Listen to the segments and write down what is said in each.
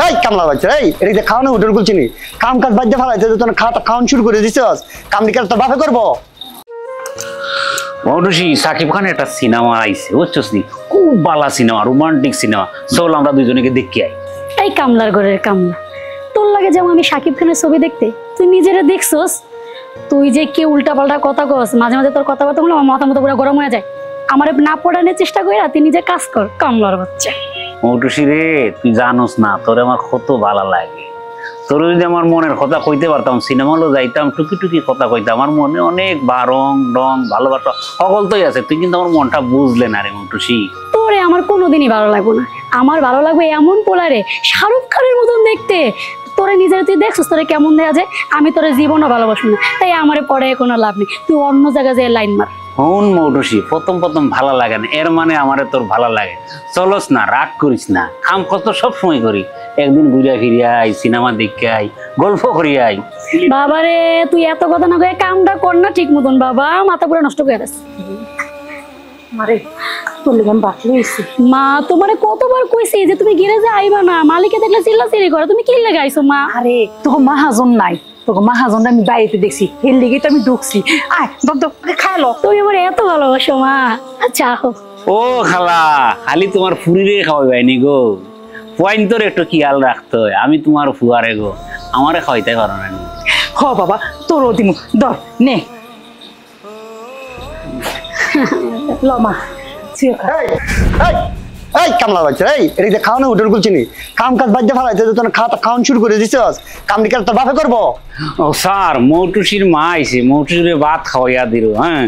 এই কামলা বাচ্চা এই এটা খাওয়ানো হোটেল খুলছি নি কাম কাজ বাদ দিয়ে ফেলাইতে তোর খাওয়ান শুরু করে দিছিস কাম নিকাল তোর বাপে করবো মৌটুসি সাকিব খানের একটা সিনেমা আইছে বুঝছস নি খুব ভালো সিনেমা রোমান্টিক সিনেমা চল আমরা দুইজনকে দেখি আই এই কামলার ঘরের কামলা তোর লাগে যেমন আমি সাকিব খানের ছবি দেখতে তুই নিজেরা দেখছস তুই যে কি উল্টা পাল্টা কথা কস মাঝে মাঝে তোর কথাবার্তা বলে আমার মাথা মতো পুরো গরম হয়ে যায় আমার না পড়ানোর চেষ্টা করে তুই নিজে কাজ কর কামলার বাচ্চা মৌটুসি রে তুই জানোস না তোর আমার কত ভালো লাগে তোর যদি আমার মনের কথা কইতে পারতাম সিনেমা হলে যাইতাম টুকি টুকি কথা কইতাম আমার মনে অনেক রং ভালোবাসা সকল তোই আছে তুই কিন্তু আমার মনটা বুঝলে না রে মৌটুসি তোরে আমার কোনোদিনই ভালো লাগবে না আমার ভালো লাগবে এমন পোলারে শাহরুখ খানের মতন দেখতে তোরে নিজের তুই দেখছিস তোরে কেমন দেখা যায় আমি তোরে জীবনও ভালোবাসি না তাই আমারে পড়ে কোনো লাভ নেই তুই অন্য জায়গায় যেয়ে লাইন মার হন মৌটুসি প্রথম ভালো লাগে না এর মানে আমারে তোর ভালো লাগে চলস না রাগ করিস না কাম কত সব সময় করি একদিন ঘুরে ফিরে আই সিনেমা দেখে আই গল্প করি আই বাবারে তুই এত কথা না কয়ে কামটা কর না ঠিক মতন বাবা মাথা পুরো নষ্ট করে দিস মারে তোর লেগাম বাকি হইছে মা তোমারে কতবার কইছি যে তুমি গ্যারেজে আইবা না মালিকে দেখলে চিল্লাচিল্লি করে তুমি কি লাগা আইছো মা আরে তোর মাহাজন নাই তোর মাহাজনটা আমি বাইরে দেখছি এর লেগে তো আমি ঢুকছি আয় দব খাইলো তুমি আমার এত ভালোবাসো মা আচ্ছা আহো ও খালা খালি তোমার ফুরিরে খাওয়াইনি গো পয়েন্ট তোর একটু খেয়াল রাখতে হয় আমি তোমার ফুয়ারে গো আমারে খাওয়াইতে পারো না হ বাবা তোরও দিমু ধর নে লমা এই কামলা বাচ্চা এই এটা খাওয়ানো হোটেল খুলছি নি কাম কাজ বাদ দিয়ে ফেলাইতে তোর খাওয়ান শুরু করে দিছিস কাম নিকাল তোর বাপে করবো ও স্যার মৌটুসির মা আইছে মৌটুসিরে ভাত খাওয়াইয়া দিল হ্যাঁ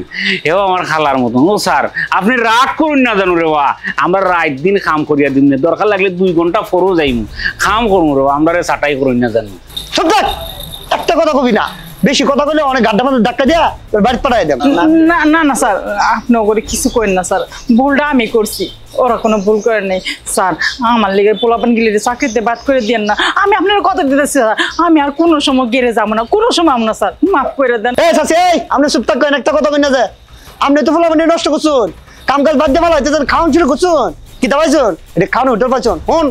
এও আমার খালার মতন ও স্যার আপনি রাগ করুন না জানো রে বা আমরা রাত দিন কাম করিয়া দিন দরকার লাগলে 2 ঘন্টা পরও যাইমু কাম করবো রে আমরা চাটাই করুন না জানো চুপ থাক একটা কথা কবি না বেশি কথা বলে অনেক গাড্ডা মাঝে ধাক্কা দিয়া তোর বাড়ি পাঠাই দেব না না না স্যার আপনি ওগুলো কিছু করেন না স্যার ভুলটা আমি করছি ওরা কোনো ভুল করে নাই স্যার আমার লেগে পোলাপান গিলে চাকরিতে বাদ করে দিয়েন না আমি আপনার কথা দিতেছি স্যার আমি আর কোনো সময় গেড়ে যাবো না কোনো সময় না স্যার মাফ করে দেন এই চাচি এই আপনি চুপ থাকেন একটা কথা কই না যে আপনি তো পোলাপান নষ্ট করছুন কাম কাজ বাদ দিয়ে ফেলাইতে খাওয়ান শুরু করছুন কি দাবাইছুন এটা খাওয়ানো হোটেল পাইছুন হুন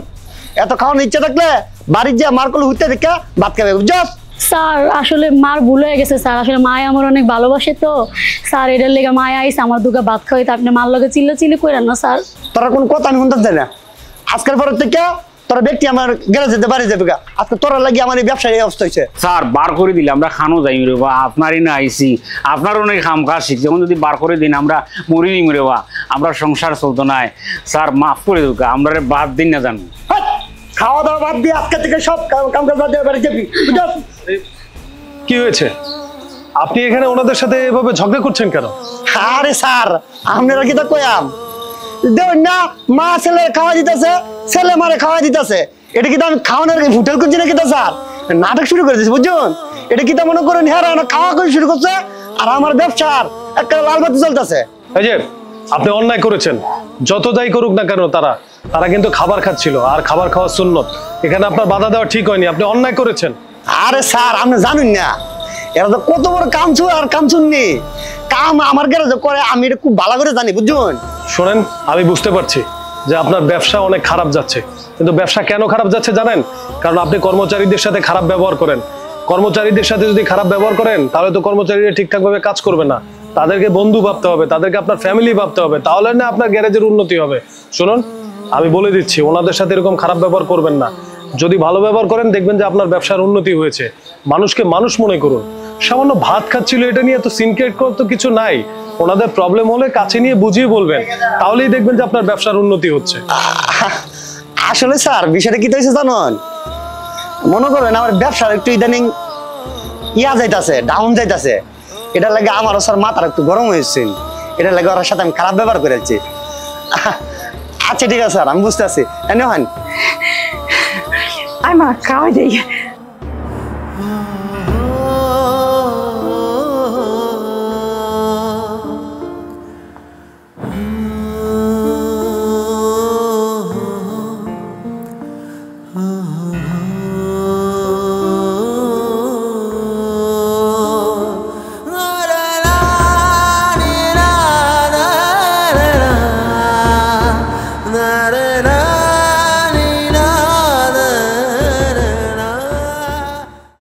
এত খাওয়ানোর ইচ্ছা থাকলে বাড়ির যা মার্কল হুইতে দেখা ভাত খাবে বুঝছস স্যার আসলে মার ভুল হয়ে গেছে স্যার আসলে মায় আমার অনেক ভালোবাসে তো স্যার এটার লেগে মায় আইসে আমার দুটো ভাত খাওয়াইতে আপনি মার লগে চিল্লাচিল্লি করেন না স্যার তোরা কোন কথা আমি শুনতে চাই না আজকের পর থেকে তোরা ব্যক্তি আমার গ্যারেজ যেতে বাড়ি যাবে আজকে তোরা লাগি আমার এই ব্যবসার এই অবস্থা হয়েছে স্যার বার করে দিলে আমরা খানো যাই রে বা আপনারই না আইসি আপনার অনেক কাম কাজ শিখছি যেমন যদি বার করে দিন আমরা মরি নিম রে বা আমরা সংসার চলতো নাই স্যার মাফ করে দেবো আমরা বাদ দিন না জানো খাওয়া দাওয়া বাদ দিয়ে আজকে থেকে সব কাম কাজ বাদ দিয়ে বাড়ি যাবি কি হয়েছে আপনি এখানে ওনাদের সাথে এভাবে ঝগড়া করছেন কেন আরে স্যার আপনারা কি তো কয়াম দেখুন না মা ছেলে খাওয়া দিতেছে ছেলে মারে খাওয়া দিতেছে এটা কিন্তু আমি খাওয়ানোর হোটেল করছি না কিন্তু স্যার নাটক শুরু করে দিচ্ছি বুঝুন এটা কি তা মনে করেন হ্যাঁ খাওয়া করে শুরু করছে আর আমার ব্যবসার একটা লাল বাতি চলতেছে এই যে আপনি অন্যায় করেছেন যত যাই করুক না কেন তারা কিন্তু খাবার খাচ্ছিল আর খাবার খাওয়া সুন্নত এখানে আপনার বাধা দেওয়া ঠিক হয়নি আপনি অন্যায় করেছেন আরে স্যার আপনি জানুন না এরা তো কত বড় কাম ছু আর কাম শুননি কাম আমার গ্যারেজে করে আমি এটা খুব ভালো করে জানি বুঝুন শোনেন আমি বুঝতে পারছি যে আপনার ব্যবসা অনেক খারাপ যাচ্ছে কিন্তু ব্যবসা কেন খারাপ যাচ্ছে জানেন কারণ আপনি কর্মচারীদের সাথে খারাপ ব্যবহার করেন কর্মচারীদের সাথে যদি খারাপ ব্যবহার করেন তাহলে তো কর্মচারীরা ঠিকঠাক ভাবে কাজ করবে না তাদেরকে বন্ধু ভাবতে হবে তাদেরকে আপনার ফ্যামিলি ভাবতে হবে তাহলে না আপনার গ্যারেজের উন্নতি হবে শুনুন আমি বলে দিচ্ছি ওনাদের সাথে এরকম খারাপ ব্যবহার করবেন না যদি ভালো ব্যবহার করেন দেখবেন যে আপনার ব্যবসার উন্নতি হয়েছে মানুষকে মানুষ মনে করুন সামান্য ভাত খাচ্ছিল এটা নিয়ে তো সিনক্রেট করার তো কিছু নাই ওনাদের প্রবলেম হলে কাছে নিয়ে বুঝিয়ে বলবেন তাহলেই দেখবেন যে আপনার ব্যবসার উন্নতি হচ্ছে আসলে স্যার বিষয়টা কি হয়েছে জানেন মনে করেন আমার ব্যবসার একটু ইদানিং যাইতাছে ডাউন যাইতাছে এটা লাগে আমারও স্যার মাথার একটু গরম হয়েছে এটা লাগে ওর সাথে আমি খারাপ ব্যবহার করেছি আচ্ছা ঠিক আছে স্যার আমি বুঝতে আছি এনে হন আয় মা খাওয়াই দেই